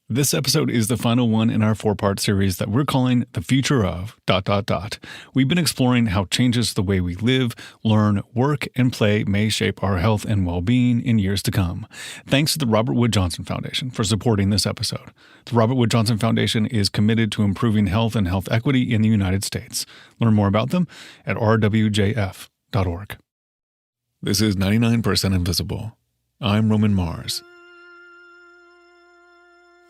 This episode is the final one in our 4-part series that we're calling The Future of ... We've been exploring how changes to the way we live, learn, work, and play may shape our health and well-being in years to come. Thanks to the Robert Wood Johnson Foundation for supporting this episode. The Robert Wood Johnson Foundation is committed to improving health and health equity in the United States. Learn more about them at rwjf.org. This is 99% Invisible. I'm Roman Mars.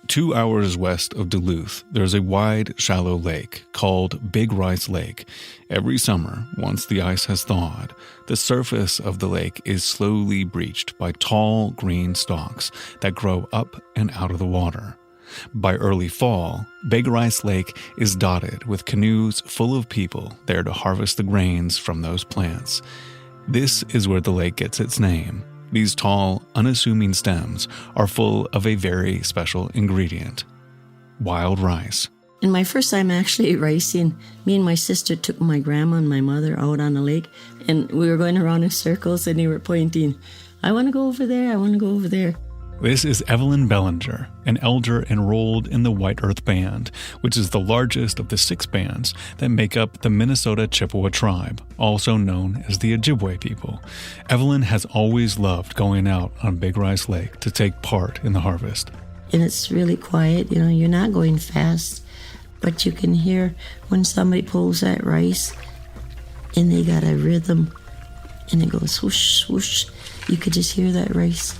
2 hours west of Duluth, there's a wide, shallow lake called Big Rice Lake. Every summer, once the ice has thawed, the surface of the lake is slowly breached by tall, green stalks that grow up and out of the water. By early fall, Big Rice Lake is dotted with canoes full of people there to harvest the grains from those plants. This is where the lake gets its name. These tall, unassuming stems are full of a very special ingredient: wild rice. And my first time actually ricing, me and my sister took my grandma and my mother out on the lake, and we were going around in circles, and they were pointing, I want to go over there, I want to go over there. This is Evelyn Bellinger, an elder enrolled in the White Earth Band, which is the largest of the 6 bands that make up the Minnesota Chippewa tribe, also known as the Ojibwe people. Evelyn has always loved going out on Big Rice Lake to take part in the harvest. And it's really quiet, you're not going fast, but you can hear when somebody pulls that rice and they got a rhythm and it goes swoosh, swoosh. You could just hear that rice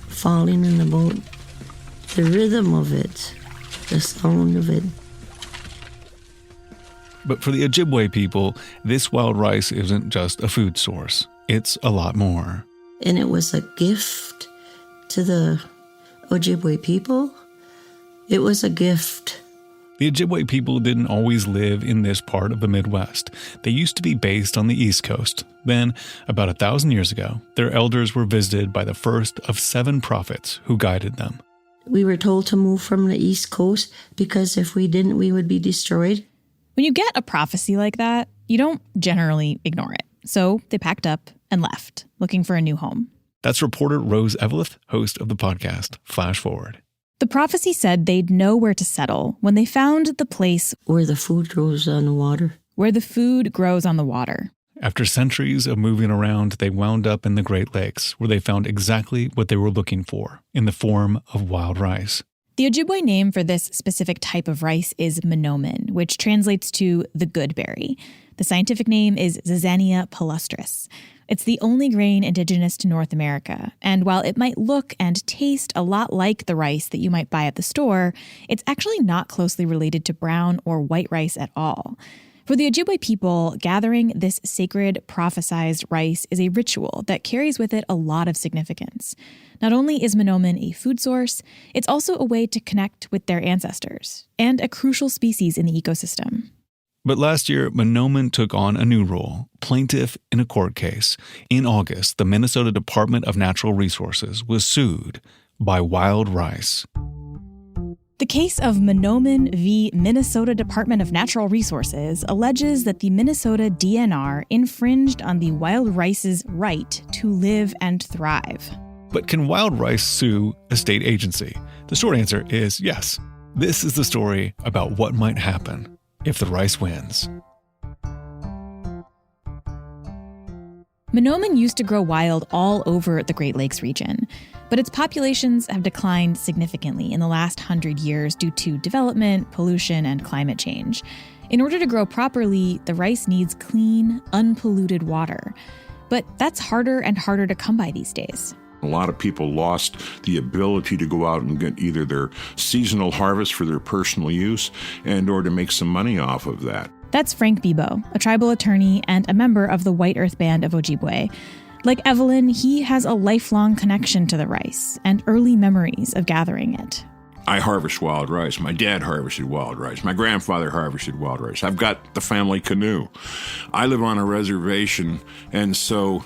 falling in the boat. The rhythm of it, the sound of it. But for the Ojibwe people, this wild rice isn't just a food source. It's a lot more. And it was a gift to the Ojibwe people. It was a gift. The Ojibwe people didn't always live in this part of the Midwest. They used to be based on the East Coast. Then, about 1,000 years ago, their elders were visited by the first of 7 prophets who guided them. We were told to move from the East Coast because if we didn't, we would be destroyed. When you get a prophecy like that, you don't generally ignore it. So they packed up and left, looking for a new home. That's reporter Rose Eveleth, host of the podcast Flash Forward. The prophecy said they'd know where to settle when they found the place where the food grows on the water. Where the food grows on the water. After centuries of moving around, they wound up in the Great Lakes, where they found exactly what they were looking for, in the form of wild rice. The Ojibwe name for this specific type of rice is Manoomin, which translates to the good berry. The scientific name is Zizania palustris. It's the only grain indigenous to North America, and while it might look and taste a lot like the rice that you might buy at the store, it's actually not closely related to brown or white rice at all. For the Ojibwe people, gathering this sacred, prophesized rice is a ritual that carries with it a lot of significance. Not only is Manoomin a food source, it's also a way to connect with their ancestors, and a crucial species in the ecosystem. But last year, Manoomin took on a new role, plaintiff in a court case. In August, the Minnesota Department of Natural Resources was sued by wild rice. The case of Manoomin v. Minnesota Department of Natural Resources alleges that the Minnesota DNR infringed on the wild rice's right to live and thrive. But can wild rice sue a state agency? The short answer is yes. This is the story about what might happen if the rice wins. Manoomin used to grow wild all over the Great Lakes region, but its populations have declined significantly in the last 100 years due to development, pollution, and climate change. In order to grow properly, the rice needs clean, unpolluted water. But that's harder and harder to come by these days. A lot of people lost the ability to go out and get either their seasonal harvest for their personal use and or to make some money off of that. That's Frank Bebo, a tribal attorney and a member of the White Earth Band of Ojibwe. Like Evelyn, he has a lifelong connection to the rice and early memories of gathering it. I harvest wild rice. My dad harvested wild rice. My grandfather harvested wild rice. I've got the family canoe. I live on a reservation, and so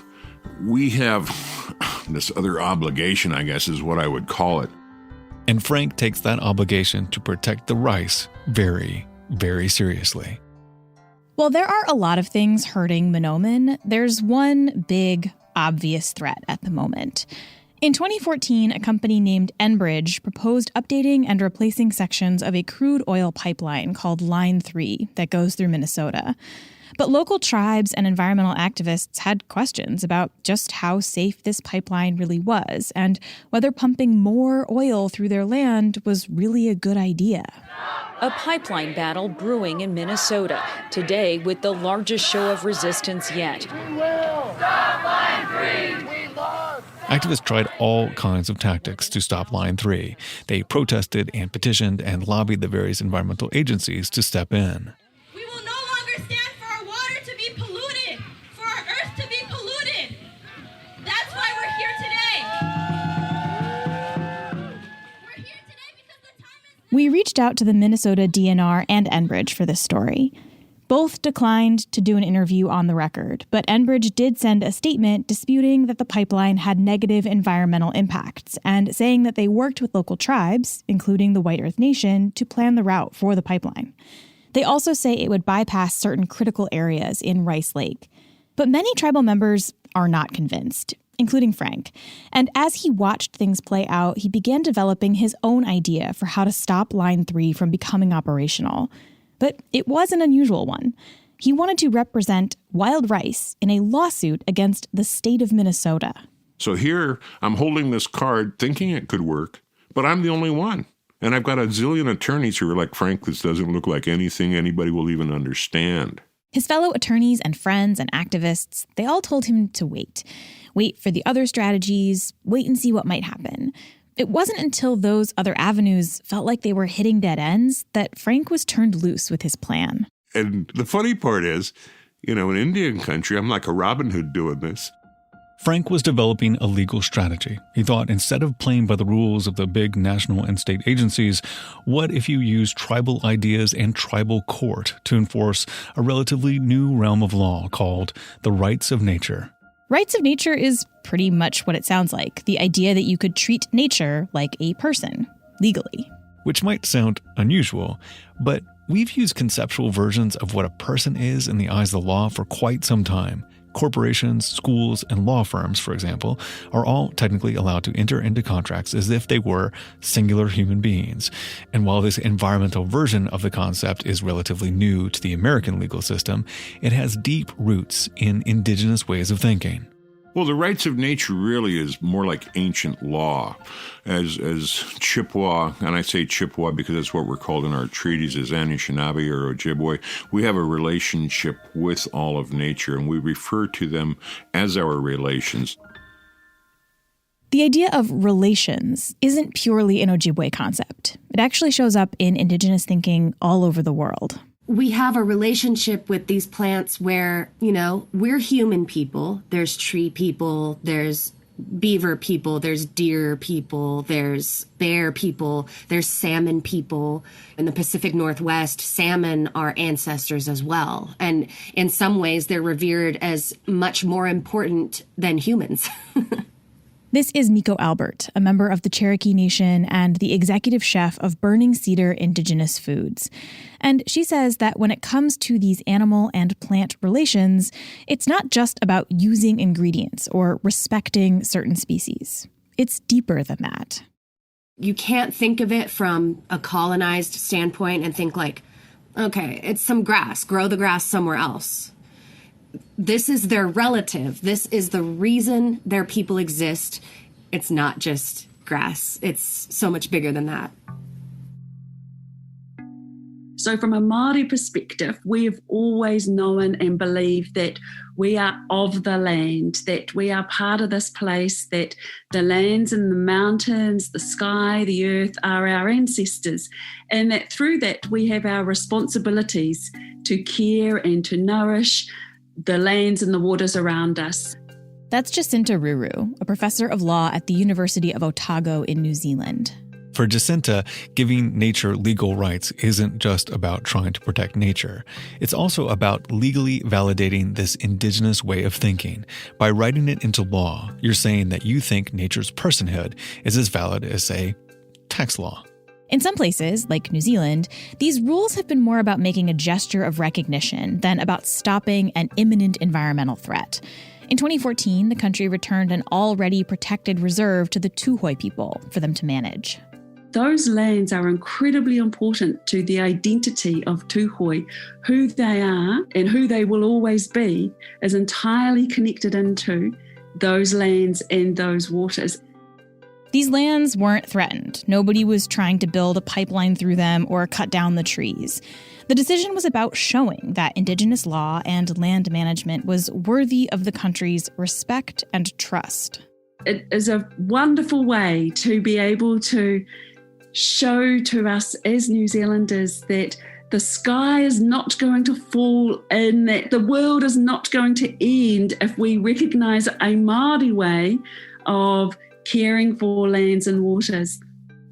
we have this other obligation, I guess is what I would call it. And Frank takes that obligation to protect the rice very, very seriously. While there are a lot of things hurting Manoomin, there's one big, obvious threat at the moment. In 2014, a company named Enbridge proposed updating and replacing sections of a crude oil pipeline called Line 3 that goes through Minnesota. But local tribes and environmental activists had questions about just how safe this pipeline really was and whether pumping more oil through their land was really a good idea. A pipeline battle brewing in Minnesota, today with the largest show of resistance yet. We will! Stop Line 3! We lost! Activists tried all kinds of tactics to stop Line 3. They protested and petitioned and lobbied the various environmental agencies to step in. We will no longer stand for our water to be polluted, for our earth to be polluted. That's why we're here today. We're here today because the time is... We reached out to the Minnesota DNR and Enbridge for this story. Both declined to do an interview on the record, but Enbridge did send a statement disputing that the pipeline had negative environmental impacts and saying that they worked with local tribes, including the White Earth Nation, to plan the route for the pipeline. They also say it would bypass certain critical areas in Rice Lake. But many tribal members are not convinced, including Frank. And as he watched things play out, he began developing his own idea for how to stop Line 3 from becoming operational. But it was an unusual one. He wanted to represent wild rice in a lawsuit against the state of Minnesota. So here I'm holding this card thinking it could work, but I'm the only one. And I've got a zillion attorneys who are like, Frank, this doesn't look like anything anybody will even understand. His fellow attorneys and friends and activists, they all told him to wait. Wait for the other strategies, wait and see what might happen. It wasn't until those other avenues felt like they were hitting dead ends that Frank was turned loose with his plan. And the funny part is, in Indian country, I'm like a Robin Hood doing this. Frank was developing a legal strategy. He thought instead of playing by the rules of the big national and state agencies, what if you use tribal ideas and tribal court to enforce a relatively new realm of law called the rights of nature? Rights of nature is pretty much what it sounds like, the idea that you could treat nature like a person, legally. Which might sound unusual, but we've used conceptual versions of what a person is in the eyes of the law for quite some time. Corporations, schools, and law firms, for example, are all technically allowed to enter into contracts as if they were singular human beings. And while this environmental version of the concept is relatively new to the American legal system, it has deep roots in indigenous ways of thinking. Well, the rights of nature really is more like ancient law. As Chippewa, and I say Chippewa because that's what we're called in our treaties as Anishinaabe or Ojibwe, we have a relationship with all of nature, and we refer to them as our relations. The idea of relations isn't purely an Ojibwe concept. It actually shows up in indigenous thinking all over the world. We have a relationship with these plants where, we're human people. There's tree people, there's beaver people, there's deer people, there's bear people, there's salmon people. In the Pacific Northwest, salmon are ancestors as well. And in some ways, they're revered as much more important than humans. This is Nico Albert, a member of the Cherokee Nation and the executive chef of Burning Cedar Indigenous Foods. And she says that when it comes to these animal and plant relations, it's not just about using ingredients or respecting certain species. It's deeper than that. You can't think of it from a colonized standpoint and think like, okay, it's some grass, grow the grass somewhere else. This is their relative. This is the reason their people exist. It's not just grass. It's so much bigger than that. So from a Māori perspective, we've always known and believed that we are of the land, that we are part of this place, that the lands and the mountains, the sky, the earth are our ancestors, and that through that we have our responsibilities to care and to nourish the lands and the waters around us. That's Jacinta Ruru, a professor of law at the University of Otago in New Zealand. For Jacinta, giving nature legal rights isn't just about trying to protect nature. It's also about legally validating this indigenous way of thinking. By writing it into law, you're saying that you think nature's personhood is as valid as, say, tax law. In some places, like New Zealand, these rules have been more about making a gesture of recognition than about stopping an imminent environmental threat. In 2014, the country returned an already protected reserve to the Tuhoi people for them to manage. Those lands are incredibly important to the identity of Tuhoi. Who they are and who they will always be is entirely connected into those lands and those waters. These lands weren't threatened. Nobody was trying to build a pipeline through them or cut down the trees. The decision was about showing that indigenous law and land management was worthy of the country's respect and trust. It is a wonderful way to be able to show to us as New Zealanders that the sky is not going to fall and that the world is not going to end if we recognise a Māori way of caring for lands and waters.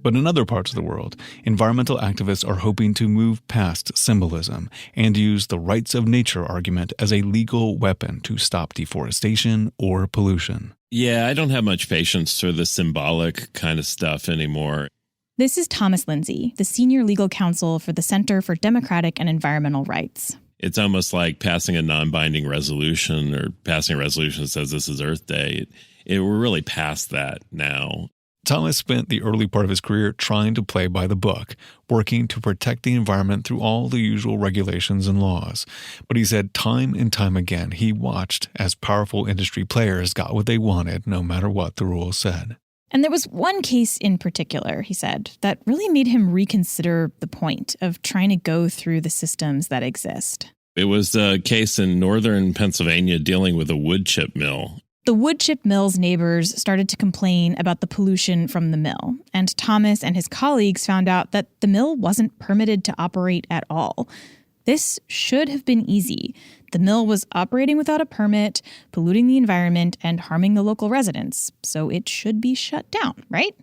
But in other parts of the world, environmental activists are hoping to move past symbolism and use the rights of nature argument as a legal weapon to stop deforestation or pollution. Yeah, I don't have much patience for the symbolic kind of stuff anymore. This is Thomas Lindsay, the senior legal counsel for the Center for Democratic and Environmental Rights. It's almost like passing a non-binding resolution or passing a resolution that says this is Earth Day. We're really past that now. Thomas spent the early part of his career trying to play by the book, working to protect the environment through all the usual regulations and laws. But he said time and time again he watched as powerful industry players got what they wanted no matter what the rules said. And there was one case in particular, he said, that really made him reconsider the point of trying to go through the systems that exist. It was a case in northern Pennsylvania dealing with a wood chip mill. The wood chip mill's neighbors started to complain about the pollution from the mill, and Thomas and his colleagues found out that the mill wasn't permitted to operate at all. This should have been easy. The mill was operating without a permit, polluting the environment, and harming the local residents, so it should be shut down, right?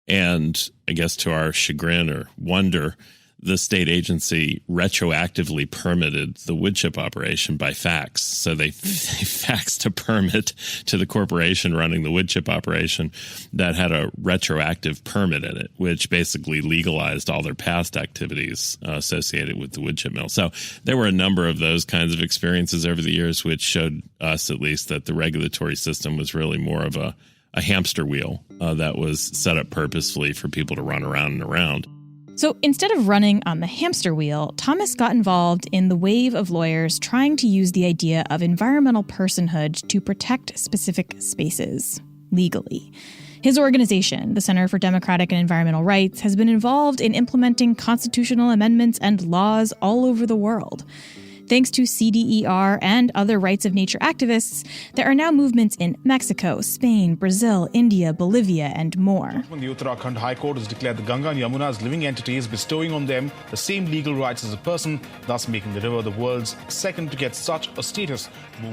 And I guess to our chagrin or wonder, the state agency retroactively permitted the wood chip operation by fax. So they faxed a permit to the corporation running the wood chip operation that had a retroactive permit in it, which basically legalized all their past activities associated with the wood chip mill. So there were a number of those kinds of experiences over the years, which showed us at least that the regulatory system was really more of a hamster wheel that was set up purposefully for people to run around and around. So instead of running on the hamster wheel, Thomas got involved in the wave of lawyers trying to use the idea of environmental personhood to protect specific spaces legally. His organization, the Center for Democratic and Environmental Rights, has been involved in implementing constitutional amendments and laws all over the world. Thanks to CDER and other rights of nature activists, there are now movements in Mexico, Spain, Brazil, India, Bolivia, and more. When the Uttarakhand High Court has declared the Ganga and Yamuna as living entities, bestowing on them the same legal rights as a person, thus making the river the world's second to get such a status.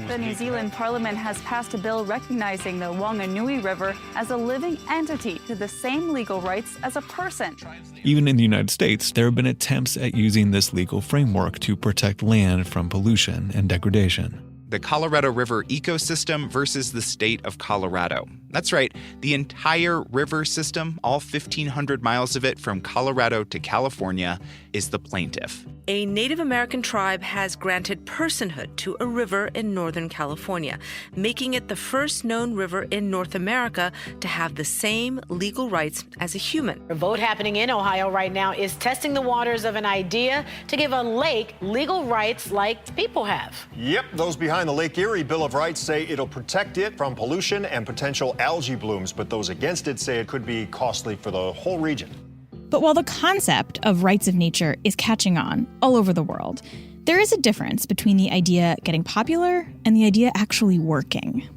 The New Zealand Parliament has passed a bill recognizing the Wanganui River as a living entity to the same legal rights as a person. Even in the United States, there have been attempts at using this legal framework to protect land from pollution and degradation. The Colorado River ecosystem versus the state of Colorado. That's right, the entire river system, all 1,500 miles of it from Colorado to California, is the plaintiff. A Native American tribe has granted personhood to a river in Northern California, making it the first known river in North America to have the same legal rights as a human. A vote happening in Ohio right now is testing the waters of an idea to give a lake legal rights like people have. Yep, those behind the Lake Erie Bill of Rights say it'll protect it from pollution and potential algae blooms, but those against it say it could be costly for the whole region. But while the concept of rights of nature is catching on all over the world, there is a difference between the idea getting popular and the idea actually working.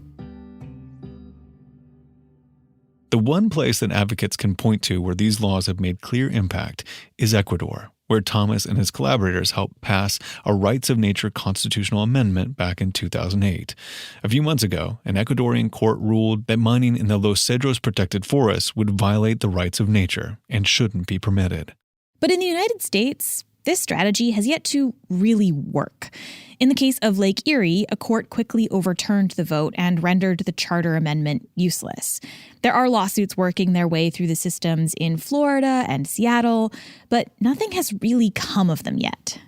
The one place that advocates can point to where these laws have made clear impact is Ecuador, where Thomas and his collaborators helped pass a Rights of Nature constitutional amendment back in 2008. A few months ago, an Ecuadorian court ruled that mining in the Los Cedros protected forests would violate the rights of nature and shouldn't be permitted. But in the United States, this strategy has yet to really work. In the case of Lake Erie, a court quickly overturned the vote and rendered the charter amendment useless. There are lawsuits working their way through the systems in Florida and Seattle, but nothing has really come of them yet.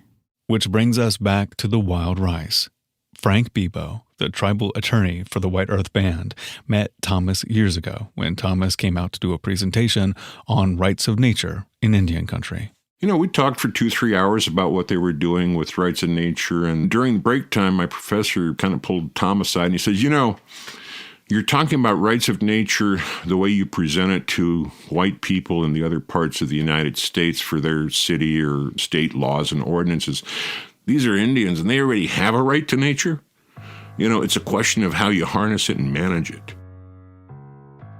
Which brings us back to the wild rice. Frank Bebo, the the tribal attorney for the White Earth Band, met Thomas years ago when Thomas came out to do a presentation on rights of nature in Indian country. You know, we talked for 2-3 hours about what they were doing with rights of nature. And during break time, my professor kind of pulled Tom aside and he says, you know, you're talking about rights of nature the way you present it to white people in the other parts of the United States for their city or state laws and ordinances. These are Indians and they already have a right to nature. You know, it's a question of how you harness it and manage it.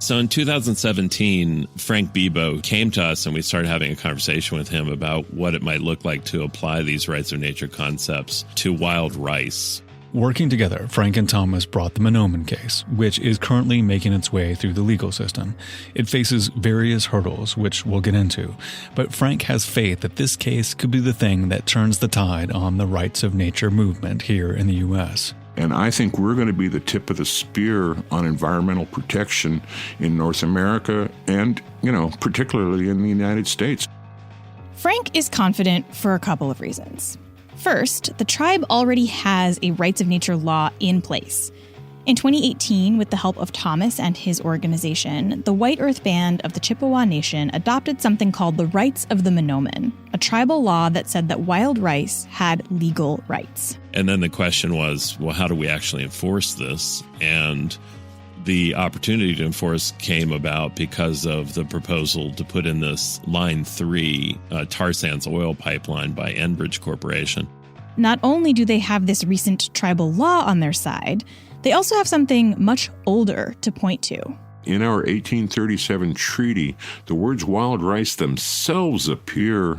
So in 2017, Frank Bebo came to us and we started having a conversation with him about what it might look like to apply these rights of nature concepts to wild rice. Working together, Frank and Thomas brought the Manoomin case, which is currently making its way through the legal system. It faces various hurdles, which we'll get into, but Frank has faith that this case could be the thing that turns the tide on the rights of nature movement here in the U.S. And I think we're going to be the tip of the spear on environmental protection in North America and, you know, particularly in the United States. Frank is confident for a couple of reasons. First, the tribe already has a rights of nature law in place. In 2018, with the help of Thomas and his organization, the White Earth Band of the Chippewa Nation adopted something called the Rights of the Manoomin, a tribal law that said that wild rice had legal rights. And then the question was, well, how do we actually enforce this? And the opportunity to enforce came about because of the proposal to put in this Line 3 tar sands oil pipeline by Enbridge Corporation. Not only do they have this recent tribal law on their side, they also have something much older to point to. In our 1837 treaty, the words wild rice themselves appear.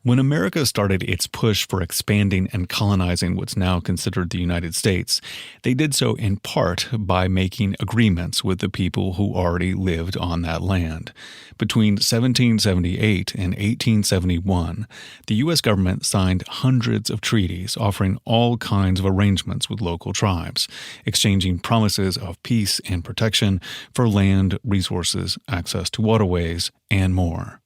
When America started its push for expanding and colonizing what's now considered the United States, they did so in part by making agreements with the people who already lived on that land. Between 1778 and 1871, the U.S. government signed hundreds of treaties offering all kinds of arrangements with local tribes, exchanging promises of peace and protection for land, resources, access to waterways, and more.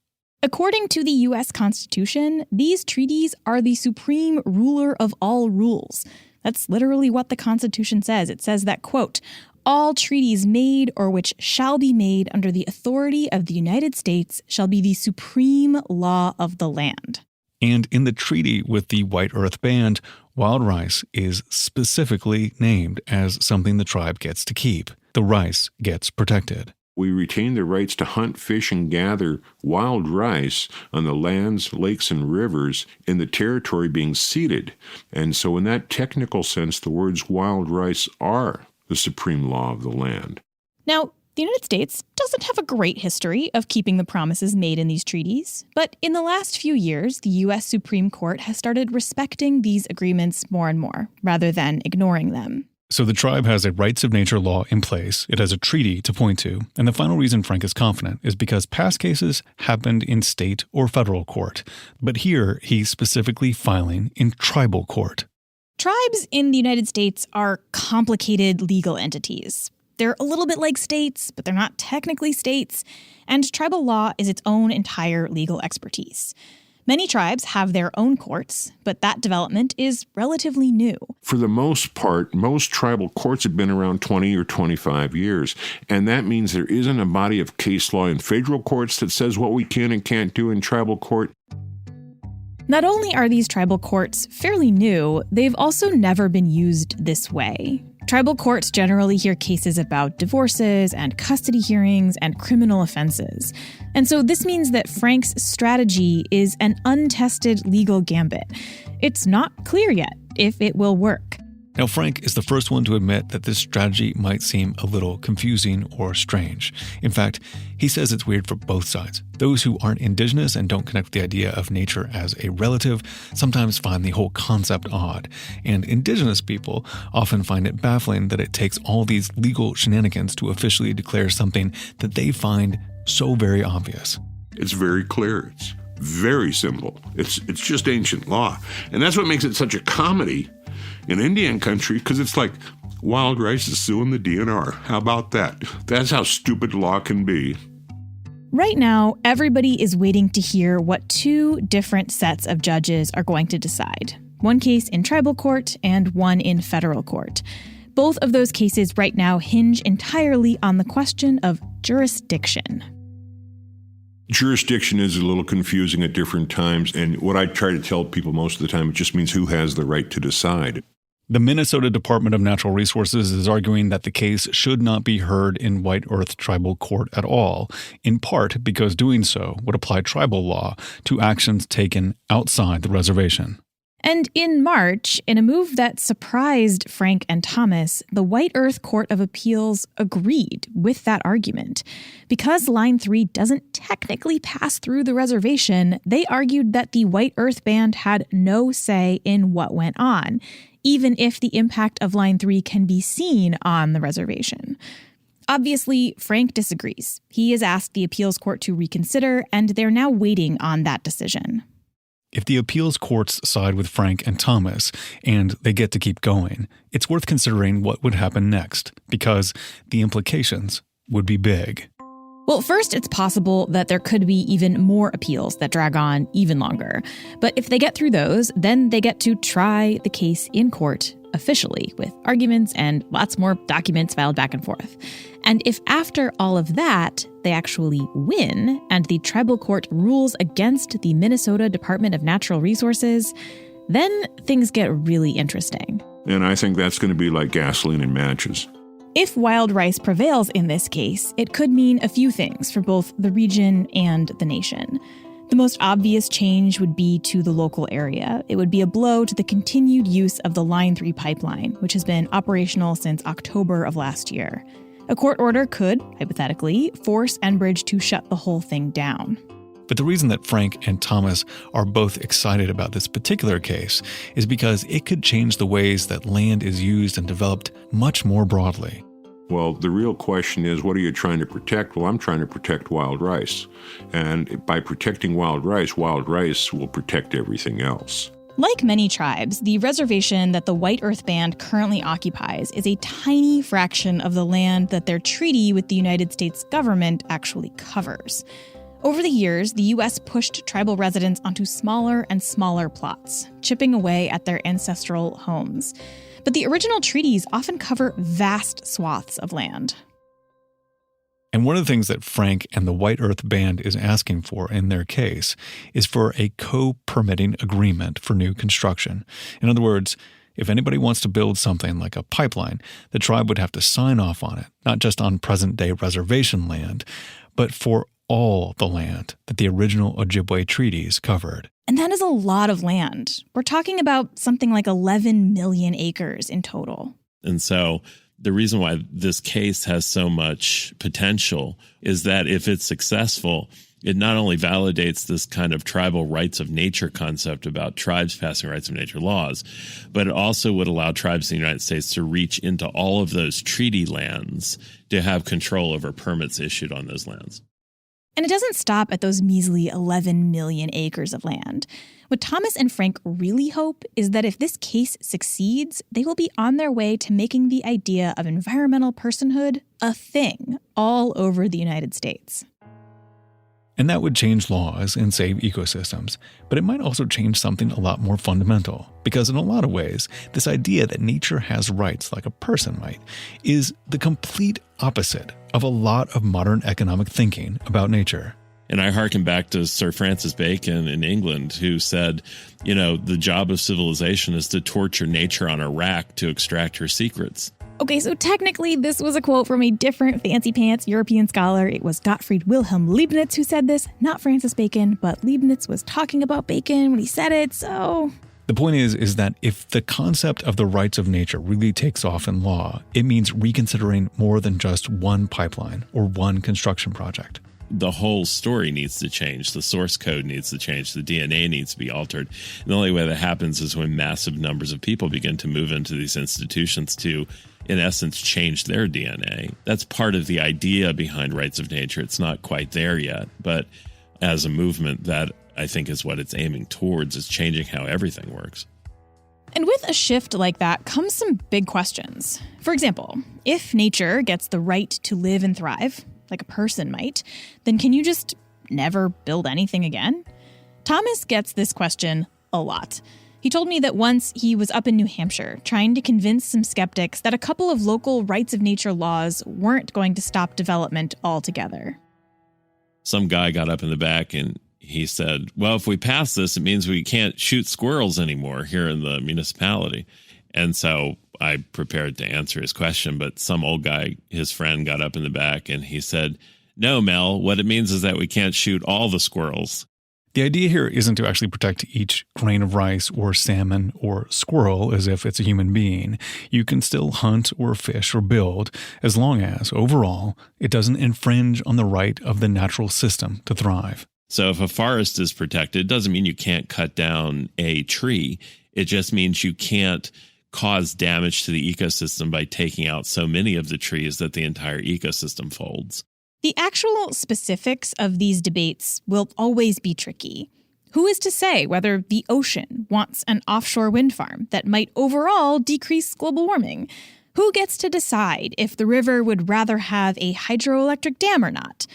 According to the U.S. Constitution, these treaties are the supreme ruler of all rules. That's literally what the Constitution says. It says that, quote, all treaties made or which shall be made under the authority of the United States shall be the supreme law of the land. And in the treaty with the White Earth Band, wild rice is specifically named as something the tribe gets to keep. The rice gets protected. We retain the rights to hunt, fish, and gather wild rice on the lands, lakes, and rivers in the territory being ceded. And so in that technical sense, the words wild rice are the supreme law of the land. Now, the United States doesn't have a great history of keeping the promises made in these treaties, but in the last few years, the U.S. Supreme Court has started respecting these agreements more and more, rather than ignoring them. So the tribe has a rights of nature law in place, it has a treaty to point to, and the final reason Frank is confident is because past cases happened in state or federal court. But here, he's specifically filing in tribal court. Tribes in the United States are complicated legal entities. They're a little bit like states, but they're not technically states, and tribal law is its own entire legal expertise. Many tribes have their own courts, but that development is relatively new. For the most part, most tribal courts have been around 20 or 25 years, and that means there isn't a body of case law in federal courts that says what we can and can't do in tribal court. Not only are these tribal courts fairly new, they've also never been used this way. Tribal courts generally hear cases about divorces and custody hearings and criminal offenses. And so this means that Frank's strategy is an untested legal gambit. It's not clear yet if it will work. Now, Frank is the first one to admit that this strategy might seem a little confusing or strange. In fact, he says it's weird for both sides. Those who aren't indigenous and don't connect with the idea of nature as a relative sometimes find the whole concept odd. And indigenous people often find it baffling that it takes all these legal shenanigans to officially declare something that they find so very obvious. It's very clear. It's very simple. It's just ancient law. And that's what makes it such a comedy in Indian country, because it's like wild rice is suing the DNR. How about that? That's how stupid law can be. Right now, everybody is waiting to hear what two different sets of judges are going to decide. one case in tribal court and one in federal court. Both of those cases right now hinge entirely on the question of jurisdiction. Jurisdiction is a little confusing at different times, and what I try to tell people most of the time, it just means who has the right to decide. The Minnesota Department of Natural Resources is arguing that the case should not be heard in White Earth Tribal Court at all, in part because doing so would apply tribal law to actions taken outside the reservation. And in March, in a move that surprised Frank and Thomas, the White Earth Court of Appeals agreed with that argument. Because Line 3 doesn't technically pass through the reservation, they argued that the White Earth Band had no say in what went on, even if the impact of Line 3 can be seen on the reservation. Obviously, Frank disagrees. He has asked the appeals court to reconsider, and they're now waiting on that decision. If the appeals courts side with Frank and Thomas, and they get to keep going, it's worth considering what would happen next, because the implications would be big. Well, first, it's possible that there could be even more appeals that drag on even longer. But if they get through those, then they get to try the case in court officially, with arguments and lots more documents filed back and forth. And if after all of that, they actually win, and the tribal court rules against the Minnesota Department of Natural Resources, then things get really interesting. And I think that's going to be like gasoline and matches. If wild rice prevails in this case, it could mean a few things for both the region and the nation. The most obvious change would be to the local area. It would be a blow to the continued use of the Line 3 pipeline, which has been operational since October of last year. A court order could, hypothetically, force Enbridge to shut the whole thing down. But the reason that Frank and Thomas are both excited about this particular case is because it could change the ways that land is used and developed much more broadly. Well, the real question is, what are you trying to protect? Well, I'm trying to protect wild rice. And by protecting wild rice will protect everything else. Like many tribes, the reservation that the White Earth Band currently occupies is a tiny fraction of the land that their treaty with the United States government actually covers. Over the years, the U.S. pushed tribal residents onto smaller and smaller plots, chipping away at their ancestral homes. But the original treaties often cover vast swaths of land. And one of the things that Frank and the White Earth Band is asking for in their case is for a co-permitting agreement for new construction. In other words, if anybody wants to build something like a pipeline, the tribe would have to sign off on it, not just on present-day reservation land, but for all the land that the original Ojibwe treaties covered. And that is a lot of land. We're talking about something like 11 million acres in total. And so the reason why this case has so much potential is that if it's successful, it not only validates this kind of tribal rights of nature concept about tribes passing rights of nature laws, but it also would allow tribes in the United States to reach into all of those treaty lands to have control over permits issued on those lands. And it doesn't stop at those measly 11 million acres of land. What Thomas and Frank really hope is that if this case succeeds, they will be on their way to making the idea of environmental personhood a thing all over the United States. And that would change laws and save ecosystems, but it might also change something a lot more fundamental, because in a lot of ways, this idea that nature has rights like a person might is the complete opposite of a lot of modern economic thinking about nature. And I hearken back to Sir Francis Bacon in England, who said, the job of civilization is to torture nature on a rack to extract her secrets. Okay, so technically this was a quote from a different fancy pants European scholar. It was Gottfried Wilhelm Leibniz who said this, not Francis Bacon, but Leibniz was talking about Bacon when he said it, so... The point is that if the concept of the rights of nature really takes off in law, it means reconsidering more than just one pipeline or one construction project. The whole story needs to change. The source code needs to change. The DNA needs to be altered. And the only way that happens is when massive numbers of people begin to move into these institutions to, in essence, change their DNA. That's part of the idea behind rights of nature. It's not quite there yet, but as a movement, that I think is what it's aiming towards, is changing how everything works. And with a shift like that comes some big questions. For example, if nature gets the right to live and thrive, like a person might, then can you just never build anything again? Thomas gets this question a lot. He told me that once he was up in New Hampshire trying to convince some skeptics that a couple of local rights of nature laws weren't going to stop development altogether. Some guy got up in the back and he said, well, if we pass this, it means we can't shoot squirrels anymore here in the municipality. And so I prepared to answer his question, but some old guy, his friend, got up in the back and he said, no, Mel, what it means is that we can't shoot all the squirrels. The idea here isn't to actually protect each grain of rice or salmon or squirrel as if it's a human being. You can still hunt or fish or build as long as, overall, it doesn't infringe on the right of the natural system to thrive. So if a forest is protected, it doesn't mean you can't cut down a tree. It just means you can't cause damage to the ecosystem by taking out so many of the trees that the entire ecosystem folds. The actual specifics of these debates will always be tricky. Who is to say whether the ocean wants an offshore wind farm that might overall decrease global warming? Who gets to decide if the river would rather have a hydroelectric dam or not?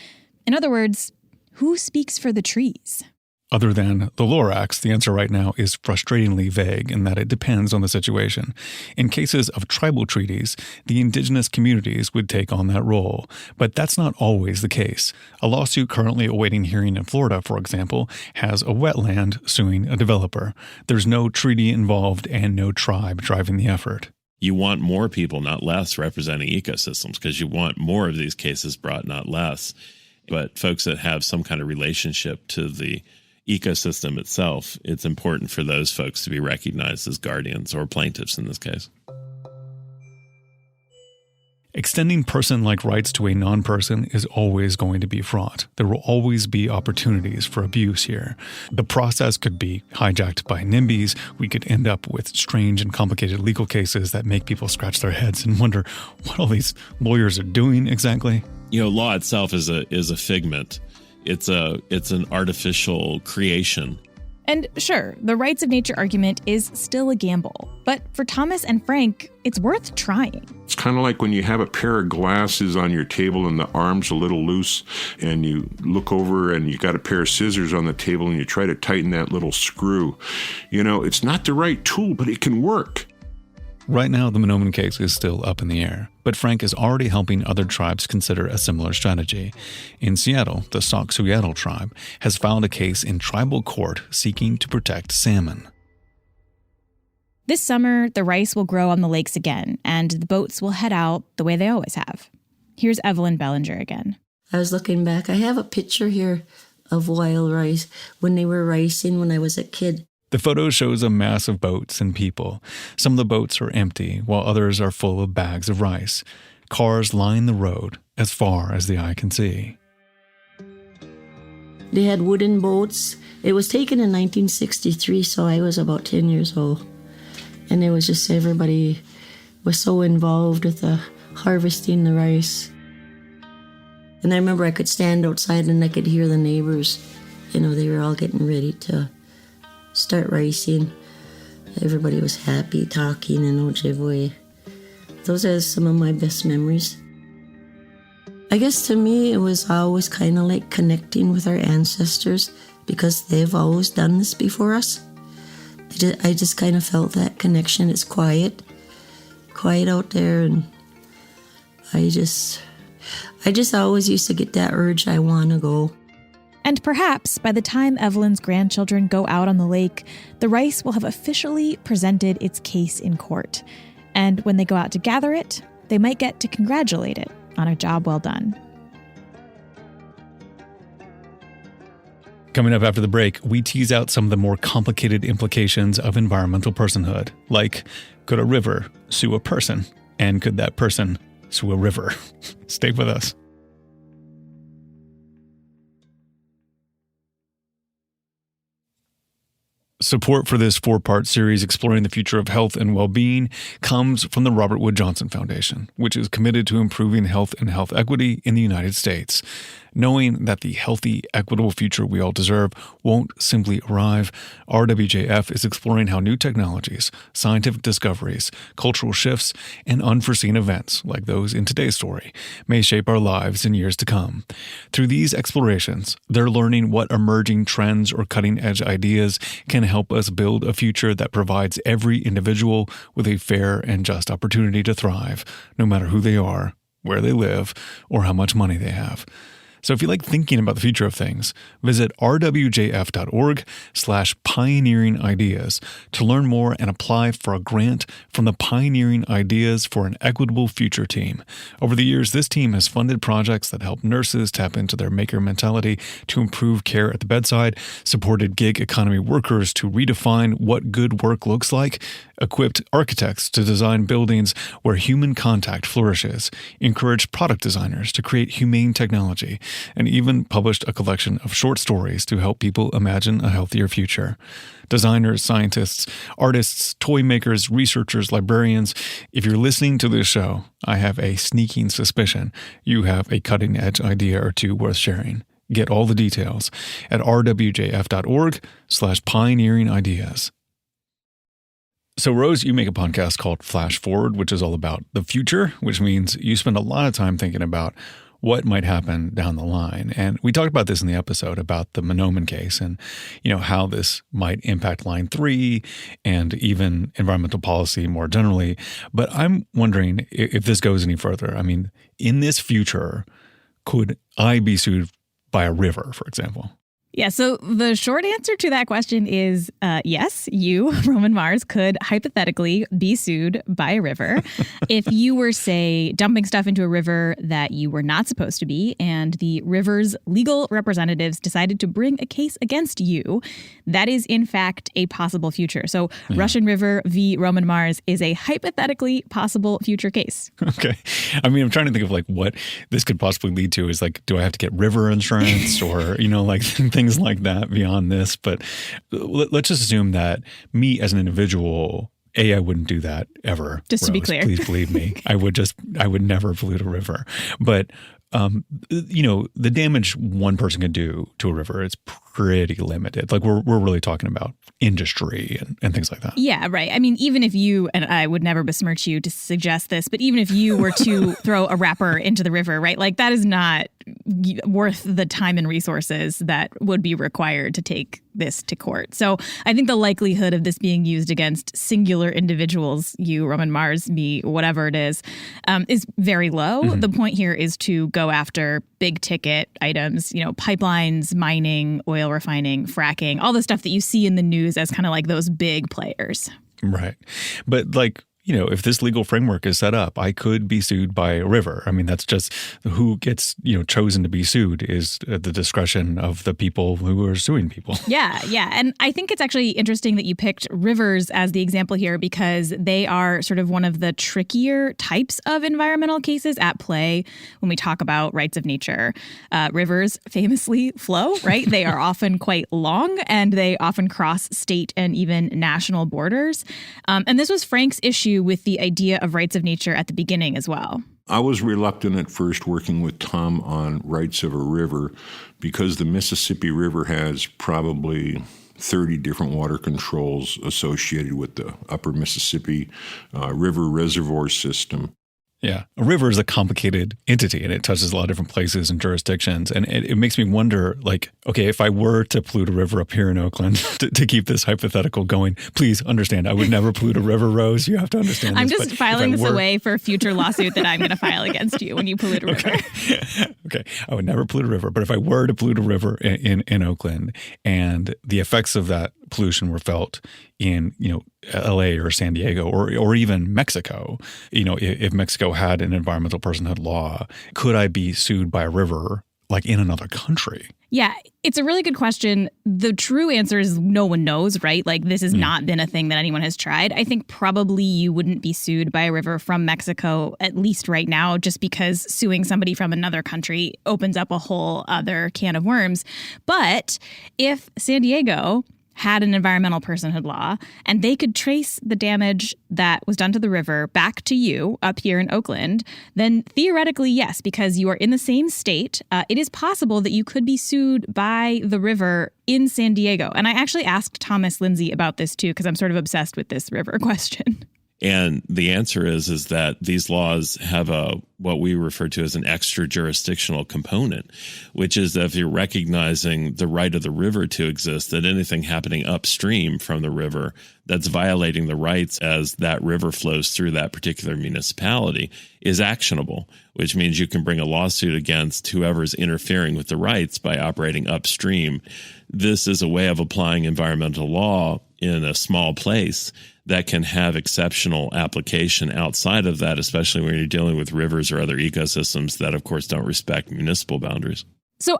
In other words, who speaks for the trees? Other than the Lorax, the answer right now is frustratingly vague in that it depends on the situation. In cases of tribal treaties, the indigenous communities would take on that role. But that's not always the case. A lawsuit currently awaiting hearing in Florida, for example, has a wetland suing a developer. There's no treaty involved and no tribe driving the effort. You want more people, not less, representing ecosystems because you want more of these cases brought, not less. But folks that have some kind of relationship to the ecosystem itself, it's important for those folks to be recognized as guardians or plaintiffs in this case. Extending person-like rights to a non-person is always going to be fraught. There will always be opportunities for abuse here. The process could be hijacked by NIMBYs. We could end up with strange and complicated legal cases that make people scratch their heads and wonder what all these lawyers are doing exactly. You know, law itself is a figment. It's an artificial creation. And sure, the rights of nature argument is still a gamble. But for Thomas and Frank, it's worth trying. It's kind of like when you have a pair of glasses on your table and the arm's a little loose and you look over and you got a pair of scissors on the table and you try to tighten that little screw. You know, it's not the right tool, but it can work. Right now, the Manoomin case is still up in the air, but Frank is already helping other tribes consider a similar strategy. In Seattle, the Sauk-Suiattle tribe has filed a case in tribal court seeking to protect salmon. This summer, the rice will grow on the lakes again, and the boats will head out the way they always have. Here's Evelyn Bellinger again. I was looking back. I have a picture here of wild rice when they were ricing when I was a kid. The photo shows a mass of boats and people. Some of the boats are empty, while others are full of bags of rice. Cars line the road as far as the eye can see. They had wooden boats. It was taken in 1963, so I was about 10 years old. And it was just everybody was so involved with the harvesting the rice. And I remember I could stand outside and I could hear the neighbors. You know, they were all getting ready to start ricing. Everybody was happy, talking in Ojibwe. Those are some of my best memories. I guess to me it was always kind of like connecting with our ancestors because they've always done this before us. I just kind of felt that connection. It's quiet out there, and I just always used to get that urge, I want to go. And perhaps by the time Evelyn's grandchildren go out on the lake, the rice will have officially presented its case in court. And when they go out to gather it, they might get to congratulate it on a job well done. Coming up after the break, we tease out some of the more complicated implications of environmental personhood, like could a river sue a person? And could that person sue a river? Stay with us. Support for this 4-part series exploring the future of health and well-being comes from the Robert Wood Johnson Foundation, which is committed to improving health and health equity in the United States. Knowing that the healthy, equitable future we all deserve won't simply arrive, RWJF is exploring how new technologies, scientific discoveries, cultural shifts, and unforeseen events, like those in today's story, may shape our lives in years to come. Through these explorations, they're learning what emerging trends or cutting-edge ideas can help us build a future that provides every individual with a fair and just opportunity to thrive, no matter who they are, where they live, or how much money they have. So if you like thinking about the future of things, visit rwjf.org/pioneering ideas to learn more and apply for a grant from the Pioneering Ideas for an Equitable Future team. Over the years, this team has funded projects that help nurses tap into their maker mentality to improve care at the bedside, supported gig economy workers to redefine what good work looks like, equipped architects to design buildings where human contact flourishes, encouraged product designers to create humane technology, and even published a collection of short stories to help people imagine a healthier future. Designers, scientists, artists, toy makers, researchers, librarians, if you're listening to this show, I have a sneaking suspicion you have a cutting-edge idea or two worth sharing. Get all the details at rwjf.org/pioneering ideas. So, Rose, you make a podcast called Flash Forward, which is all about the future, which means you spend a lot of time thinking about what might happen down the line. And we talked about this in the episode about the Manoomin case and, how this might impact Line 3 and even environmental policy more generally. But I'm wondering if this goes any further. I mean, in this future, could I be sued by a river, for example? Yeah, so the short answer to that question is yes, you, Roman Mars, could hypothetically be sued by a river if you were, say, dumping stuff into a river that you were not supposed to be, and the river's legal representatives decided to bring a case against you. That is, in fact, a possible future. So Russian River v. Roman Mars is a hypothetically possible future case. Okay. I mean, I'm trying to think of what this could possibly lead to is do I have to get river insurance or, things like that beyond this. But let's just assume that me as an individual, I wouldn't do that ever. Just to be clear. Please believe me. I would never pollute a river. But, the damage one person can do to a river is pretty limited. We're really talking about industry and things like that. Yeah, right. I mean, even if you, and I would never besmirch you to suggest this, but even if you were to throw a wrapper into the river, right? That is not worth the time and resources that would be required to take this to court. So I think the likelihood of this being used against singular individuals, you, Roman Mars, me, whatever it is very low. Mm-hmm. The point here is to go after big ticket items, pipelines, mining, oil refining, fracking, all the stuff that you see in the news as kind of like those big players. Right. But if this legal framework is set up, I could be sued by a river. I mean, that's just who gets, chosen to be sued is at the discretion of the people who are suing people. Yeah. And I think it's actually interesting that you picked rivers as the example here because they are sort of one of the trickier types of environmental cases at play when we talk about rights of nature. Rivers famously flow, right? They are often quite long and they often cross state and even national borders. And this was Frank's issue with the idea of rights of nature at the beginning as well. I was reluctant at first working with Tom on rights of a river because the Mississippi River has probably 30 different water controls associated with the upper Mississippi River reservoir system. Yeah. A river is a complicated entity and it touches a lot of different places and jurisdictions. And it makes me wonder, okay, if I were to pollute a river up here in Oakland to keep this hypothetical going, please understand, I would never pollute a river, Rose. You have to understand I'm this. just filing this away for a future lawsuit that I'm going to file against you when you pollute a river. Okay. I would never pollute a river. But if I were to pollute a river in Oakland and the effects of that pollution were felt in, LA or San Diego or even Mexico, if Mexico had an environmental personhood law, could I be sued by a river in another country? Yeah, it's a really good question. The true answer is no one knows, right? This has not been a thing that anyone has tried. I think probably you wouldn't be sued by a river from Mexico, at least right now, just because suing somebody from another country opens up a whole other can of worms. But if San Diego had an environmental personhood law and they could trace the damage that was done to the river back to you up here in Oakland, then theoretically, yes, because you are in the same state, it is possible that you could be sued by the river in San Diego. And I actually asked Thomas Lindsay about this too, because I'm sort of obsessed with this river question. And the answer is that these laws have what we refer to as an extra jurisdictional component, which is that if you're recognizing the right of the river to exist, that anything happening upstream from the river that's violating the rights as that river flows through that particular municipality is actionable, which means you can bring a lawsuit against whoever's interfering with the rights by operating upstream. This is a way of applying environmental law in a small place that can have exceptional application outside of that, especially when you're dealing with rivers or other ecosystems that, of course, don't respect municipal boundaries. So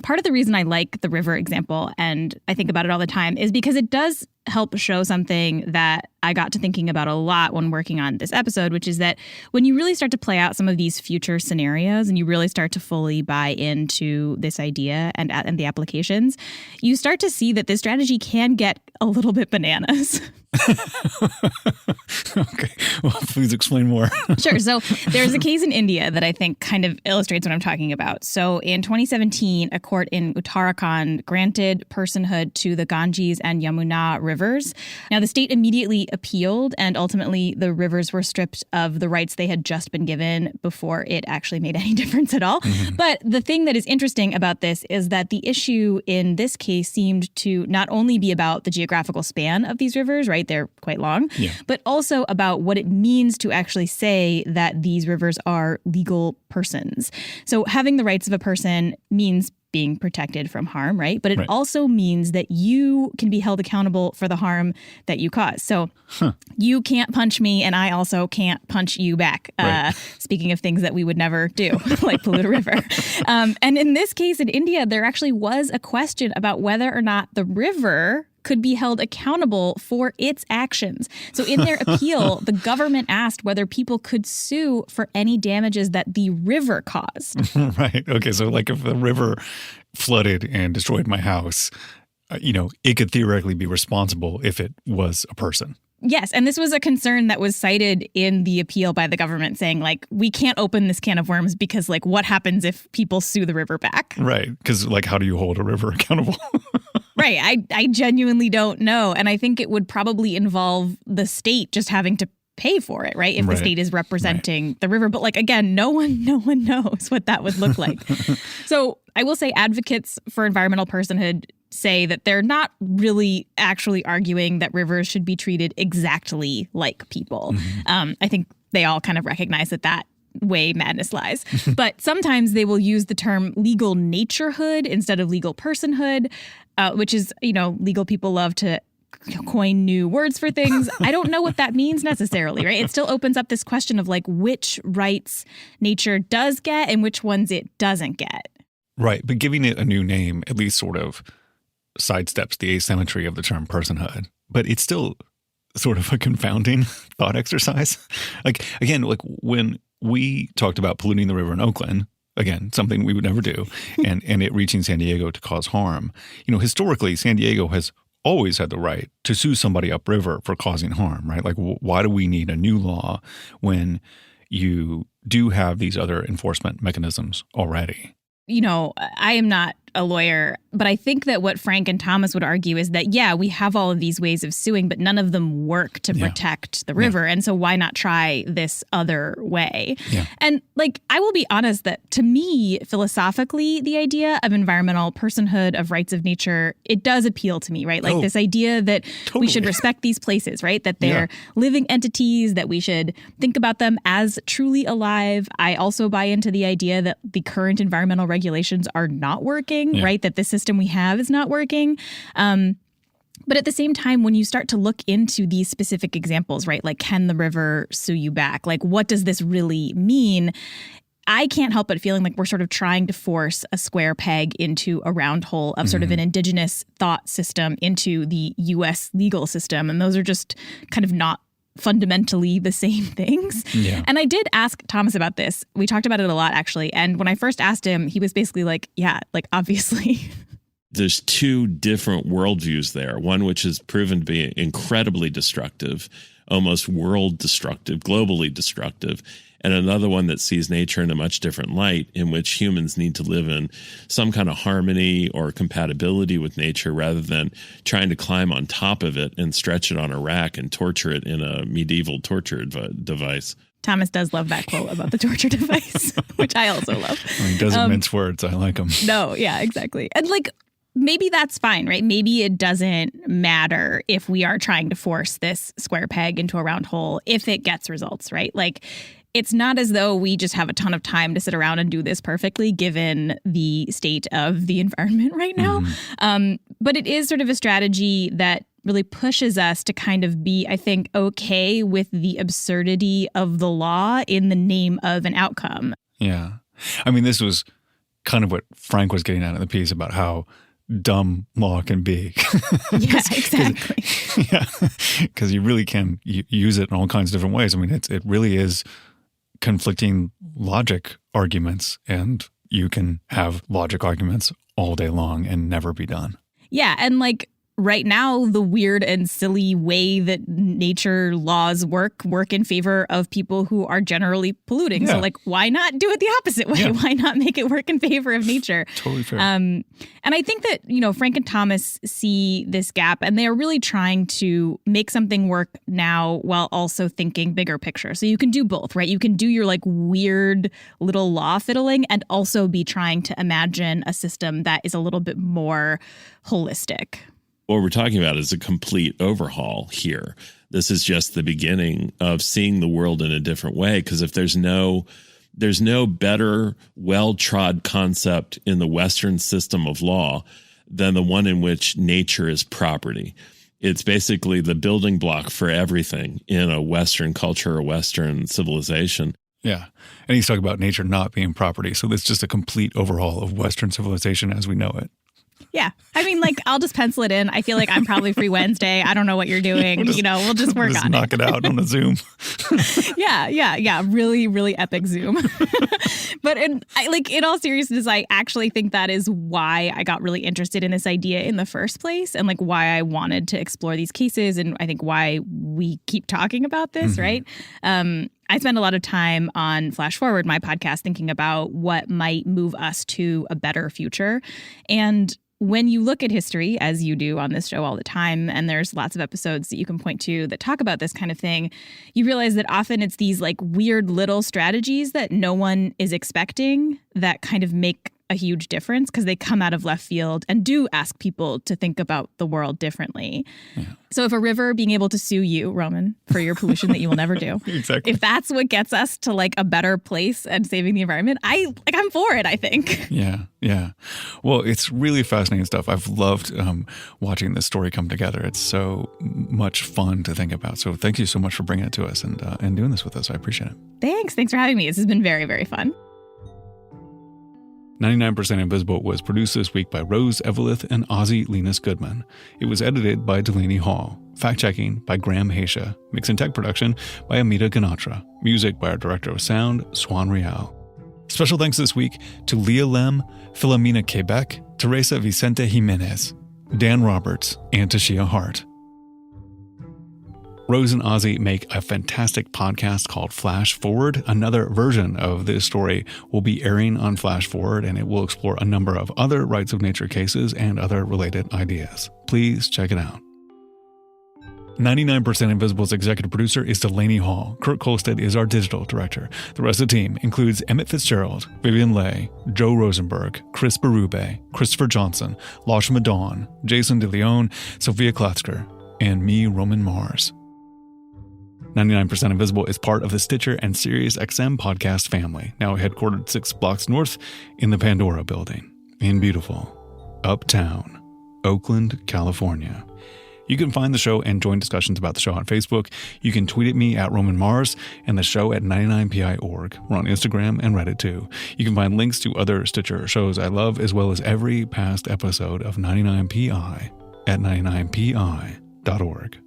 part of the reason I like the river example, and I think about it all the time, is because it does help show something that I got to thinking about a lot when working on this episode, which is that when you really start to play out some of these future scenarios and you really start to fully buy into this idea and the applications, you start to see that this strategy can get a little bit bananas. Okay. Well, please explain more. Sure. So there's a case in India that I think kind of illustrates what I'm talking about. So in 2017, a court in Uttarakhand granted personhood to the Ganges and Yamuna rivers. Now, the state immediately appealed, and ultimately the rivers were stripped of the rights they had just been given before it actually made any difference at all. Mm-hmm. But the thing that is interesting about this is that the issue in this case seemed to not only be about the geographical span of these rivers, right? They're quite long, but also about what it means to actually say that these rivers are legal persons. So having the rights of a person means being protected from harm, right? But it also means that you can be held accountable for the harm that you cause. So you can't punch me and I also can't punch you back. Speaking of things that we would never do, like pollute a river. And in this case in India, there actually was a question about whether or not the river could be held accountable for its actions. So in their appeal, the government asked whether people could sue for any damages that the river caused. Right. Okay. So like if the river flooded and destroyed my house, it could theoretically be responsible if it was a person. Yes. And this was a concern that was cited in the appeal by the government saying, like, we can't open this can of worms because, like, what happens if people sue the river back? Right. Because, like, how do you hold a river accountable? Right. I genuinely don't know. And I think it would probably involve the state just having to pay for it, right? If the state is representing the river. But like, again, no one knows what that would look like. So I will say advocates for environmental personhood say that they're not really actually arguing that rivers should be treated exactly like people. Mm-hmm. I think they all kind of recognize that way madness lies. But sometimes they will use the term legal naturehood instead of legal personhood, which is, legal people love to coin new words for things. I don't know what that means necessarily, right? It still opens up this question of like which rights nature does get and which ones it doesn't get. Right. But giving it a new name at least sort of sidesteps the asymmetry of the term personhood. But it's still sort of a confounding thought exercise. Like, again, like when we talked about polluting the river in Oakland, again, something we would never do, and it reaching San Diego to cause harm. Historically, San Diego has always had the right to sue somebody upriver for causing harm, right? Like, why do we need a new law when you do have these other enforcement mechanisms already? I am not a lawyer, but I think that what Frank and Thomas would argue is that, we have all of these ways of suing, but none of them work to protect the river. And so why not try this other way? Yeah. And I will be honest that to me, philosophically, the idea of environmental personhood, of rights of nature, it does appeal to me, right? Like this idea that we should respect these places, right? That they're living entities, that we should think about them as truly alive. I also buy into the idea that the current environmental regulations are not working. Right? That the system we have is not working. But at the same time, when you start to look into these specific examples, right? Like, can the river sue you back? Like, what does this really mean? I can't help but feeling like we're sort of trying to force a square peg into a round hole of sort of an indigenous thought system into the U.S. legal system. And those are just kind of not fundamentally the same things. Yeah. And I did ask Thomas about this. We talked about it a lot, actually. And when I first asked him, he was basically like, obviously. there's two different worldviews there. One which is proven to be incredibly destructive, almost world destructive, globally destructive, and another one that sees nature in a much different light, in which humans need to live in some kind of harmony or compatibility with nature rather than trying to climb on top of it and stretch it on a rack and torture it in a medieval torture device. Thomas does love that quote about the torture device, which I also love. He doesn't mince words. I like him. No, yeah, exactly. And like, maybe that's fine, right? Maybe it doesn't matter if we are trying to force this square peg into a round hole if it gets results, right? Like, it's not as though we just have a ton of time to sit around and do this perfectly, given the state of the environment right now. But it is sort of a strategy that really pushes us to kind of be, I think, okay with the absurdity of the law in the name of an outcome. Yeah. I mean, this was kind of what Frank was getting at in the piece about how dumb law can be. Yeah, exactly. Because you really can use it in all kinds of different ways. I mean, it really is conflicting logic arguments, and you can have logic arguments all day long and never be done. Yeah, and like right now, the weird and silly way that nature laws work in favor of people who are generally polluting. Yeah. So like, why not do it the opposite way? Yeah. Why not make it work in favor of nature? Totally fair. And I think that, Frank and Thomas see this gap, and they are really trying to make something work now while also thinking bigger picture. So you can do both, right? You can do your like weird little law fiddling and also be trying to imagine a system that is a little bit more holistic. What we're talking about is a complete overhaul here. This is just the beginning of seeing the world in a different way, because if there's no better, well-trod concept in the Western system of law than the one in which nature is property. It's basically the building block for everything in a Western culture or Western civilization. Yeah. And he's talking about nature not being property. So it's just a complete overhaul of Western civilization as we know it. Yeah. I mean, like, I'll just pencil it in. I feel like I'm probably free Wednesday. I don't know what you're doing. We'll just work on it. Knock it out on a Zoom. Yeah. Really, really epic Zoom. But in all seriousness, I actually think that is why I got really interested in this idea in the first place, and like why I wanted to explore these cases, and I think why we keep talking about this, right? I spend a lot of time on Flash Forward, my podcast, thinking about what might move us to a better future. And when you look at history, as you do on this show all the time, and there's lots of episodes that you can point to that talk about this kind of thing, you realize that often it's these like weird little strategies that no one is expecting that kind of make a huge difference, because they come out of left field and do ask people to think about the world differently. Yeah. So if a river being able to sue you, Roman, for your pollution that you will never do, exactly. If that's what gets us to like a better place and saving the environment, I'm for it, I think. Yeah. Well, it's really fascinating stuff. I've loved watching this story come together. It's so much fun to think about. So thank you so much for bringing it to us and doing this with us. I appreciate it. Thanks for having me. This has been very, very fun. 99% Invisible was produced this week by Rose Eveleth and Ozzy Linus Goodman. It was edited by Delaney Hall. Fact-checking by Graham Haysha. Mix and tech production by Amita Ganatra. Music by our director of sound, Swan Rial. Special thanks this week to Leah Lem, Philomena Quebec, Teresa Vicente Jimenez, Dan Roberts, and Tashia Hart. Rose and Ozzy make a fantastic podcast called Flash Forward. Another version of this story will be airing on Flash Forward, and it will explore a number of other rights of nature cases and other related ideas. Please check it out. 99% Invisible's executive producer is Delaney Hall. Kurt Kolstad is our digital director. The rest of the team includes Emmett Fitzgerald, Vivian Leigh, Joe Rosenberg, Chris Berube, Christopher Johnson, Lashma Dawn, Jason DeLeon, Sophia Klatzker, and me, Roman Mars. 99% Invisible is part of the Stitcher and SiriusXM podcast family, now headquartered 6 blocks north in the Pandora building in beautiful Uptown, Oakland, California. You can find the show and join discussions about the show on Facebook. You can tweet at me at Roman Mars and the show at 99pi.org. We're on Instagram and Reddit too. You can find links to other Stitcher shows I love, as well as every past episode of 99pi at 99pi.org.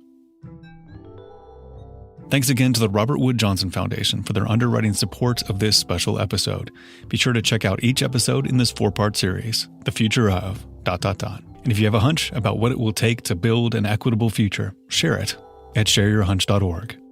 Thanks again to the Robert Wood Johnson Foundation for their underwriting support of this special episode. Be sure to check out each episode in this 4-part series, The Future of, And if you have a hunch about what it will take to build an equitable future, share it at shareyourhunch.org.